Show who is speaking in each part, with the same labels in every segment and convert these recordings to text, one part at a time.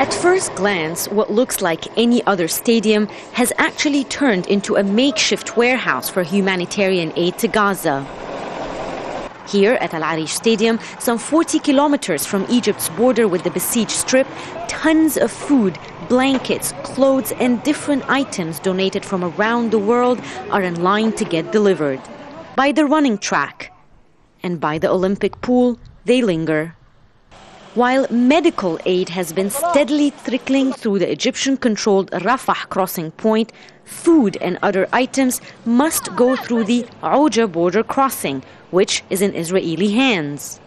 Speaker 1: At first glance, what looks like any other stadium has actually turned into a makeshift warehouse for humanitarian aid to Gaza. Here at Al Arish Stadium, some 40 kilometers from Egypt's border with the besieged Strip, tons of food, blankets, clothes and different items donated from around the world are in line to get delivered. By the running track and by the Olympic pool, they linger. While medical aid has been steadily trickling through the Egyptian-controlled Rafah crossing point, food and other items must go through the Ouja border crossing, which is in Israeli hands.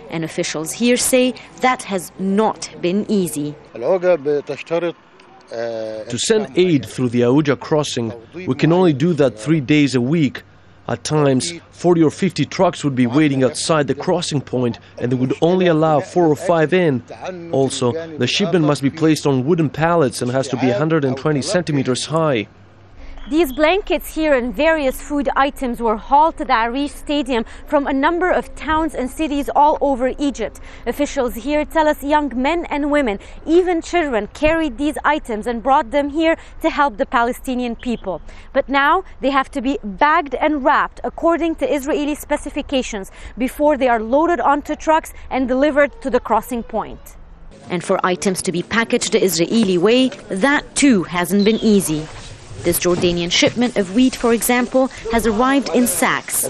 Speaker 1: And officials here say that has not been easy.
Speaker 2: To send aid through the Ouja crossing, we can only do that 3 days a week. At times, 40 or 50 trucks would be waiting outside the crossing point, and they would only allow 4 or 5 in. Also, the shipment must be placed on wooden pallets and has to be 120 centimeters high.
Speaker 1: These blankets here and various food items were hauled to the Arish Stadium from a number of towns and cities all over Egypt. Officials here tell us young men and women, even children, carried these items and brought them here to help the Palestinian people. But now they have to be bagged and wrapped according to Israeli specifications before they are loaded onto trucks and delivered to the crossing point. And for items to be packaged the Israeli way, that too hasn't been easy. This Jordanian shipment of wheat, for example, has arrived in sacks.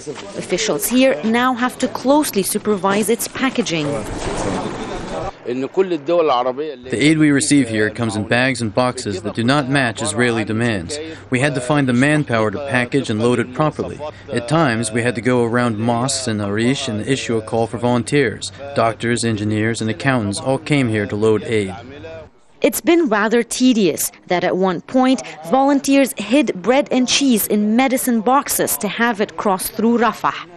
Speaker 1: Officials here now have to closely supervise its packaging.
Speaker 3: The aid we receive here comes in bags and boxes that do not match Israeli demands. We had to find the manpower to package and load it properly. At times, we had to go around mosques in Arish and issue a call for volunteers. Doctors, engineers, and accountants all came here to load aid.
Speaker 1: It's been rather tedious that at one point, volunteers hid bread and cheese in medicine boxes to have it cross through Rafah.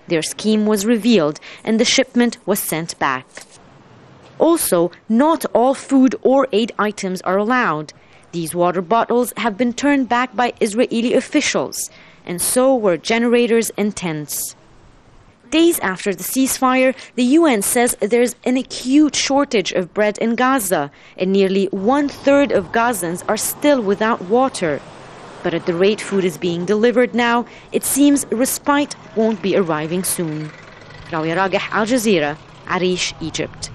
Speaker 1: Their scheme was revealed and the shipment was sent back. Also, not all food or aid items are allowed. These water bottles have been turned back by Israeli officials, and so were generators and tents. Days after the ceasefire, the UN says there's an acute shortage of bread in Gaza, and nearly 1/3 of Gazans are still without water. But at the rate food is being delivered now, it seems respite won't be arriving soon. Rawya, Rageh, Al Jazeera, Arish, Egypt.